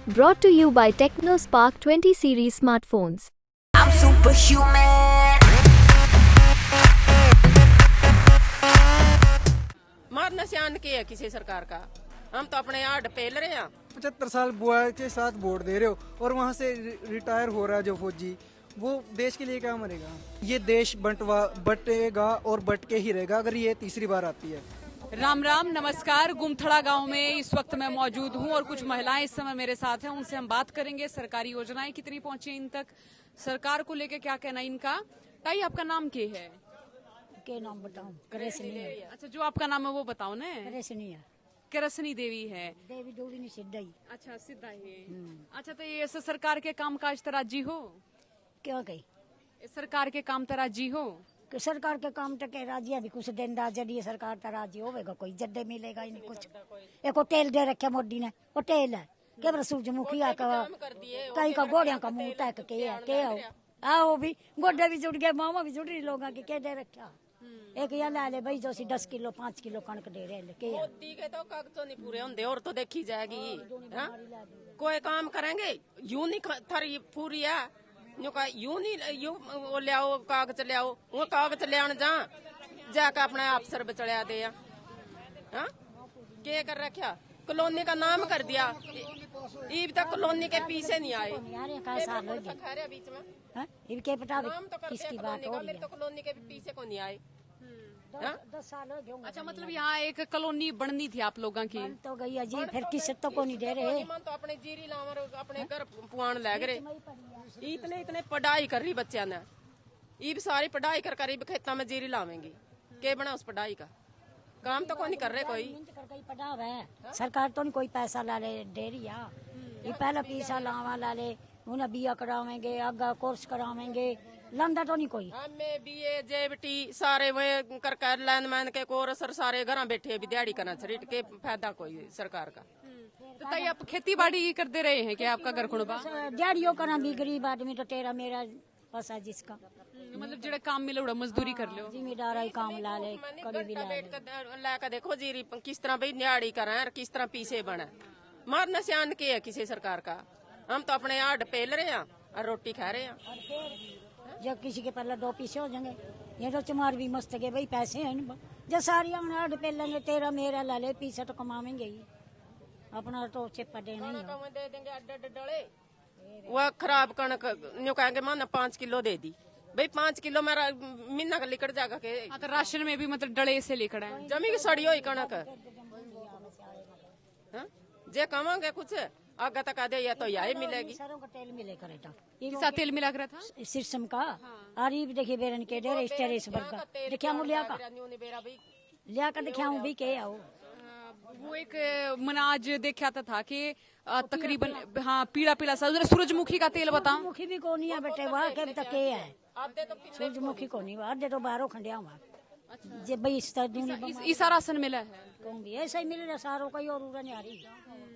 Brought to you by TechnoSpark 20 series smartphones. I'm superhuman. मारना सियान के है किसी सरकार का। हम तो अपने यहाँ पेल रहे हैं। 75 साल बुआ के साथ वोट दे रहे हो और वहाँ से रिटायर हो रहा है जो फौजी, वो देश के लिए क्या मरेगा। ये देश बटेगा और बट के ही रहेगा अगर ये तीसरी बार आती है। राम राम नमस्कार। गुमथड़ा गांव में इस वक्त मैं मौजूद हूं और कुछ महिलाएं इस समय मेरे साथ हैं। उनसे हम बात करेंगे सरकारी योजनाएं कितनी पहुंची इन तक, सरकार को लेके क्या कहना इनका। ताई आपका नाम क्या है? के नाम बताऊं? करसनी है। अच्छा, जो आपका नाम है वो बताओ ना। करसनी है। करसनी देवी है। देवी डोवी नहीं सिद्धा ही। अच्छा, सिद्धा है। अच्छा, तो ये सरकार के काम काज तराजी हो? क्या कही? सरकार के काम तराजी हो? कि सरकार के काम तक राजी भी कुछ दिन जब सरकार तो राजी होगा, कोई जड्डे मिलेगा ही नहीं कुछ। एक तेल दे रखे मोदी ने, वो तेल है के सूरजमुखी कहीं का गोड़िया का मुंह तक के आओ भी गोडे भी जुड़ गए, मामा भी जुड़ रही लोगों के दे रखा। एक या ला ले भाई जो 10 किलो 5 किलो कणक दे रहे मोदी के तो कागजों नहीं पूरे होंगे और तो देखी जाएगी। कोई काम करेंगे यूं नहीं थारी पूरी है, यूं नहीं यूं वो ले आओ कागज ले आओ, वो कागज ले आने जाके अपने अफसर बचड़िया दे। के कर रखा, कॉलोनी का नाम कर दिया, ईब तक कॉलोनी के पीछे नहीं आए। बीच में क्या पता नाम तो किसकी बात हो रही है। तो कॉलोनी के पीछे को नहीं आए। 10 साल हो गए। अच्छा, मतलब यहाँ एक कॉलोनी बननी थी आप लोगों की? तो गई है जी, फिर किस तो को नहीं दे रहे। तो अपने जीरी लावर अपने घर पुआन लग रहे। इतने पढ़ाई कर रही बच्चों ने, ईब सारी पढ़ाई कर खेता में जीरी लावेंगी, के बना उस पढ़ाई का काम तो कोई नहीं कर रहे। कोई पढ़ाव है सरकार तो नहीं कोई पैसा ला ले दे रही है। ये पहला पैसा लावा ला ले, उन्हें बिया करावेंगे, आगा कोर्स करावेंगे, लंदा तो नहीं कोई। हमें बीए जेबटी सारे वे कर लैंडमैन के कोर्स सारे घर बैठे भी दिहाड़ी करना छरीट के फायदा कोई सरकार का। तो ताई आप खेती बाड़ी करते रहे हैं क्या? आपका घर खुणबा दिहाड़ियों करा भी गरीब आदमी तो तेरा मेरा पसा जिसका मतलब जेड़ा काम मिले उड़ा मजदूरी कर लो। जिम्मेदार ही काम ला ले, कभी भी ला ले। लाकर देखो जीरी किस तरह भाई दिहाड़ी करें और किस तरह पीछे बने। मारना सियान के है किसी सरकार का। हम तो अपने यहाँ पेल रहे हैं और रोटी खा रहे हैं। जब किसी के पहले 2 पीछे हो जाएंगे, ये तो चमार भी मस्त गए भाई, पैसे हैं ना। जब सारी आड़ पे लेंगे, तेरा मेरा ला ले, पीछे तो कमावेंगे ही, अपना तो चिप्पा देना ही है। दे देंगे अड्डे डले, वह खराब कणक न्यू कहेंगे माना 5 किलो दे दी भाई, 5 किलो मेरा महीना का लिकड़ जाएगा के। तो राशन में भी मतलब डले से लिखड़ा है, जमी की सड़ी हुई कणक। जे कमांगे कुछ आगे तक आदे या तो यही मिलेगी। सरों का तेल मिले करेगा, किसा तेल मिला कर था सिरसम का। आरी भी देखिए बेरन के डेरे स्टेरेस वर्गा देखिया हूं लिया का देखिया हूं भी के आओ। वो एक मनाज देखा था कि तकरीबन हाँ पीला पीला सा सूरजमुखी का तेल बताओ। मुखी भी कोनी है बेटे, वहाँ के तक के है सूरजमुखी कोनी, आधे तो बाहरों खंडिया हुआ जे भाई इस सारा राशन मिला है। कौन भी ऐसा ही मिलेगा सारों को, और नहीं आ रही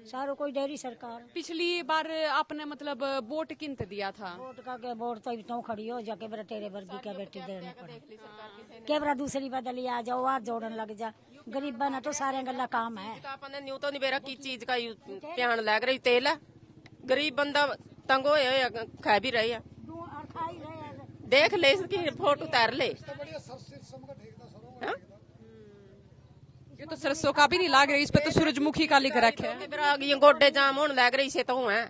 सारों को डेरी सरकार। पिछली बार आपने मतलब वोट किंत दिया था? वोट का के वोट तो खड़ी हो जाके बरा तेरे वर्गी का बेटी देने पड़े के बरा दूसरी बदली आ जाओ, हाथ जोड़न लग जा। गरीबा ना तो सारे गल्ला काम है। अपने न्यू तो नहीं बेरा की चीज का ध्यान लग रही तेल है, गरीब बंदा तंग होए खा भी रहे है। देख ले इसकी फोटो उतार ले। ये तो सरसों का भी नहीं लग रही, इस पे तो सूरजमुखी का लिख रखा है। ये गोडे जाम होने लग रही से तो है।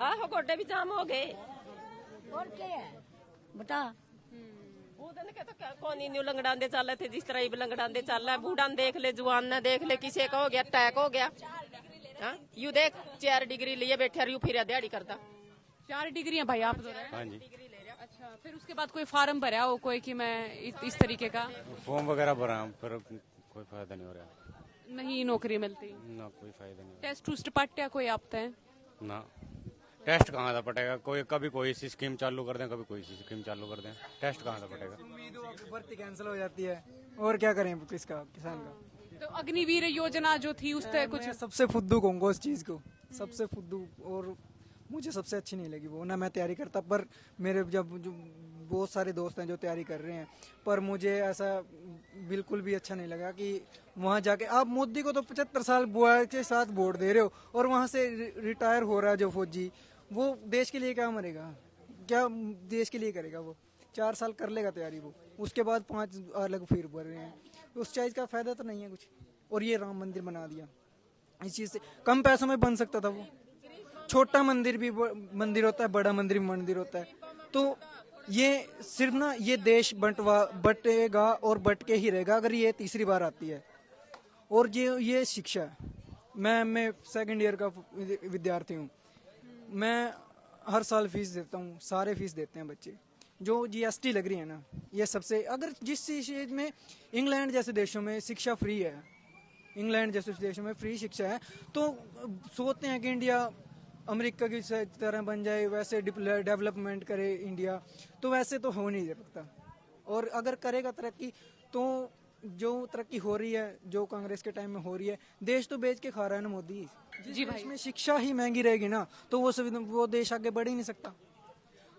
आहो गोडे भी जाम हो गए। और क्या है बता कौन न्यू लंगड़ांदे चल थे, जिस तरह लंगड़ांदे चल रहा है। बूढ़ा देख ले, जुआन ने देख ले, किसी का हो गया अटैक हो गया। यू देख 4 डिग्री लिए बैठे यू फिर दिहाड़ी करता। 4 डिग्री भाई आप तो? हाँ जी। अच्छा, फिर उसके बाद कोई फार्म भरा हो कोई कि मैं इस तरीके का? फॉर्म वगैरह भरा पर कोई फायदा नहीं हो रहा। नहीं नौकरी मिलती ना, कोई फायदा नहीं। टेस्ट टूस्ट पाट्या कोई आपता है ना, टेस्ट कहाँ था पटेगा कोई, कभी कोई सी स्कीम चालू कर दें, कभी कोई सी स्कीम चालू कर दें, टेस्ट कहाँ था पटेगा। भर्ती कैंसिल हो जाती है और क्या करें किसका, किसान का। तो अग्निवीर योजना जो थी उस पर कुछ? सबसे फुद्दू कहूँगा उस चीज को, सबसे फुद्दू, और मुझे सबसे अच्छी नहीं लगी वो। ना मैं तैयारी करता, पर मेरे जब जो बहुत सारे दोस्त हैं जो तैयारी कर रहे हैं, पर मुझे ऐसा बिल्कुल भी अच्छा नहीं लगा कि वहाँ जाके आप मोदी को तो 75 साल बुआ के साथ वोट दे रहे हो और वहाँ से रिटायर हो रहा है जो फौजी, वो देश के लिए क्या मरेगा, क्या देश के लिए करेगा? वो 4 साल कर लेगा तैयारी, वो उसके बाद 5 अलग फिर भर रहे हैं, उस चीज़ का फायदा तो नहीं है कुछ। और ये राम मंदिर बना दिया, इस चीज़ से कम पैसों में बन सकता था वो। छोटा मंदिर भी मंदिर होता है, बड़ा मंदिर भी मंदिर होता है। तो ये सिर्फ ना ये देश बटेगा और बट के ही रहेगा अगर ये तीसरी बार आती है। और ये शिक्षा, मैं 2nd ईयर का विद्यार्थी हूँ, मैं हर साल फीस देता हूँ, सारे फीस देते हैं बच्चे। जो जीएसटी लग रही है ना, ये सबसे, अगर जिस चीज में इंग्लैंड जैसे देशों में शिक्षा फ्री है, इंग्लैंड जैसे देशों में फ्री शिक्षा है, तो सोचते हैं कि इंडिया अमेरिका की तरह बन जाए, वैसे डेवलपमेंट करे इंडिया, तो वैसे तो हो नहीं सकता। और अगर करेगा तरक्की, तो जो तरक्की हो रही है, जो कांग्रेस के टाइम में हो रही है, देश तो बेच के खा रहा है ना मोदी। जी भाई, इसमें शिक्षा ही महंगी रहेगी ना, तो वो देश आगे बढ़ ही नहीं सकता।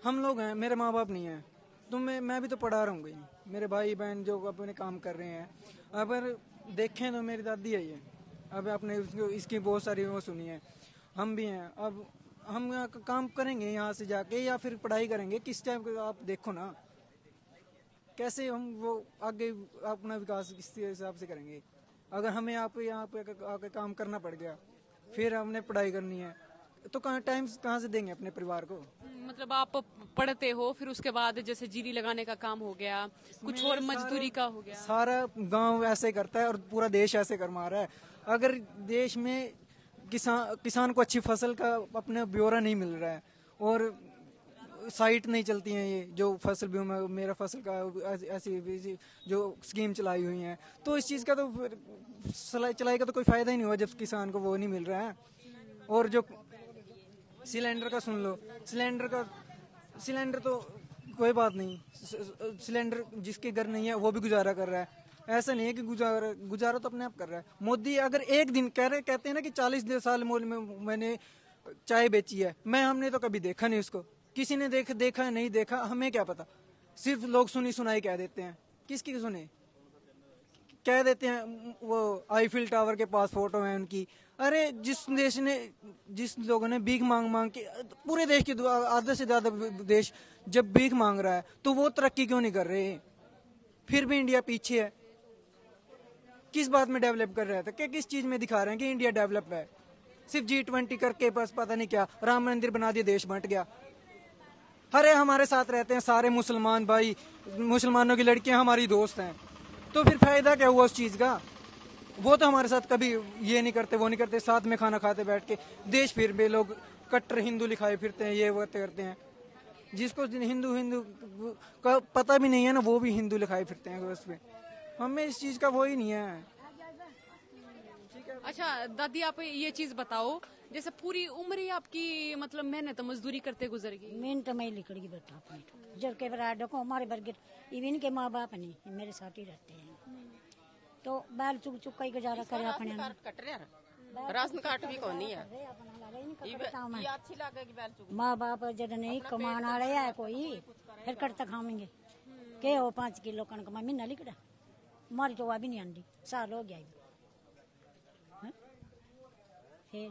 हम लोग हैं, मेरे माँ बाप नहीं है, तो मैं भी तो पढ़ा रहा हूँ, मेरे भाई बहन जो अपने काम कर रहे हैं। अगर देखें तो मेरी दादी है ये, अब आपने इसकी बहुत सारी वो सुनी है, हम भी हैं। अब हम काम करेंगे यहाँ से जाके या फिर पढ़ाई करेंगे, किस टाइप का आप देखो ना, कैसे हम वो आगे अपना विकास किस हिसाब से करेंगे। अगर हमें यहाँ पे आके काम करना पड़ गया, फिर हमने पढ़ाई करनी है, तो टाइम कहाँ से देंगे अपने परिवार को? मतलब आप पढ़ते हो, फिर उसके बाद जैसे जीरी लगाने का काम हो गया, कुछ और मजदूरी का हो गया। सारा गांव ऐसे करता है और पूरा देश ऐसे कर मारा है। अगर देश में किसान को अच्छी फसल का अपना ब्यौरा नहीं मिल रहा है और साइट नहीं चलती हैं, ये जो फसल बीमा मेरा फसल का ऐसी जो स्कीम चलाई हुई है, तो इस चीज़ का तो चलाई का तो कोई फायदा ही नहीं हुआ जब किसान को वो नहीं मिल रहा है। और जो सिलेंडर का सुन लो, सिलेंडर तो कोई बात नहीं, सिलेंडर जिसके घर नहीं है वो भी गुजारा कर रहा है। ऐसा नहीं है कि गुजारा तो अपने आप कर रहा है। मोदी अगर एक दिन कहते हैं ना कि 40 साल में मैंने चाय बेची है, हमने तो कभी देखा नहीं उसको, किसी ने देखा नहीं देखा, हमें क्या पता, सिर्फ लोग सुनी सुनाई कह देते हैं। किसकी सुने? कह देते हैं वो आईफिल टावर के पास फोटो है उनकी। अरे जिस लोगों ने भीख मांग के, पूरे देश के आधे से ज्यादा देश जब भीख मांग रहा है, तो वो तरक्की क्यों नहीं कर रहे? फिर भी इंडिया पीछे है। किस बात में डेवलप कर रहा था? क्या किस चीज में दिखा रहे हैं कि इंडिया डेवलप है? सिर्फ G20 करके बस पता नहीं क्या राम मंदिर बना दिया, देश बंट गया। अरे हमारे साथ रहते हैं सारे मुसलमान भाई, मुसलमानों की लड़कियां हमारी दोस्त हैं, तो फिर फायदा क्या हुआ उस चीज का? वो तो हमारे साथ कभी ये नहीं करते, वो नहीं करते, साथ में खाना खाते बैठ के। देश फिर भी लोग कट्टर हिंदू लिखाए फिरते हैं, ये वो करते हैं। जिसको हिंदू का पता भी नहीं है ना, वो भी हिंदू लिखाए फिरते हैं बस पे। हमें इस चीज का वो ही नहीं है। अच्छा दादी, आप ये चीज बताओ, जैसे पूरी उम्र ही आपकी मतलब मेहनत मजदूरी करते गुजर गई। मेहनत में निकल बेटा अपने तो जब के बराबर देखो हमारे वर्ग इवन के माँ बाप नहीं मेरे साथ ही रहते हैं, तो बैल चुक चुक का गुजारा करे अपने। राशन कार्ड भी कौन नहीं है, ये अच्छी लगेगी बैल चुक। माँ बाप जब नहीं कमान वाले है कोई, फिर कट तक खाएंगे के हो 5 किलो कणक में महीना लिखड़ा, हमारी तो वह भी नहीं आंदी, साल हो गया फिर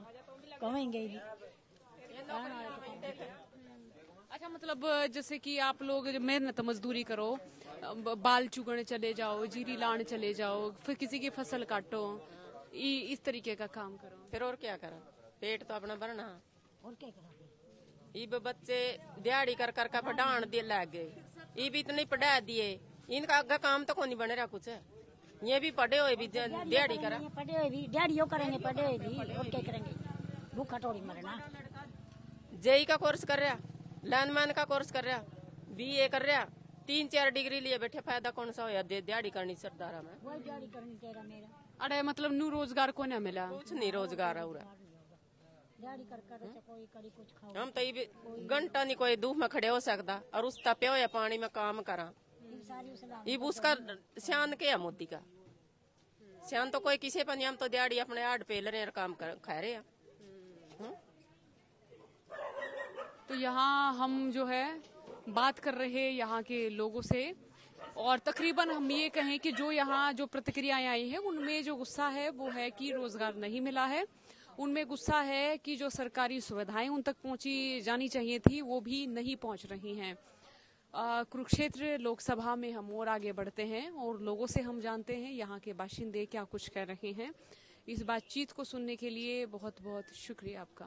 कहेंगे भी। अच्छा, मतलब जैसे कि आप लोग मेहनत मजदूरी करो, बाल चुगने चले जाओ, जीरी लाने चले जाओ, फिर किसी की फसल काटो, इस तरीके का काम करो, फिर और क्या करो? पेट तो अपना भरना। और क्या करा? ये बच्चे दिहाड़ी कर कर का पढ़ान दे लग गए, ये भी इतने पढ़ा दिए, इनका आगे काम तो कोई नहीं बने रहा कुछ। ये भी पढ़े हुए भी दिहाड़ी करा, पढ़े हुए भी दिहाड़ियों करेंगे, पढ़े हुए भी और क्या करेंगे? भूखा थोड़ी मरना। जेई का कोर्स कर रहा, लाइनमैन का कोर्स कर रहा, BA कर रहा, 3-4 डिग्री लिए बैठे, फायदा कौन सा होया? दिहाड़ी करनी सरदारा में। वही दिहाड़ी करनी तेरा मेरा। अरे मतलब न्यू रोजगार को नहीं मिला, कुछ नहीं रोजगार है। दिहाड़ी कर कर कोई कड़ी कुछ खाओ। हम तो ये घंटा नहीं कोई धूप में खड़े हो सकता, और उस तपे हुए पानी में काम करा। ये उसका सियान के है मोदी का सियान, तो कोई किसी पर नहीं। हम तो दिहाड़ी अपने आड़ पेल रहे हैं, काम खा रहे हैं। तो यहाँ हम जो है बात कर रहे यहाँ के लोगों से, और तकरीबन हम ये कहें कि जो यहाँ जो प्रतिक्रियाएं आई हैं उनमें जो गुस्सा है वो है कि रोजगार नहीं मिला है, उनमें गुस्सा है कि जो सरकारी सुविधाएं उन तक पहुंची जानी चाहिए थी वो भी नहीं पहुंच रही हैं। कुरुक्षेत्र लोकसभा में हम और आगे बढ़ते हैं और लोगों से हम जानते हैं यहाँ के बाशिंदे क्या कुछ कह रहे हैं। इस बातचीत को सुनने के लिए बहुत बहुत शुक्रिया आपका।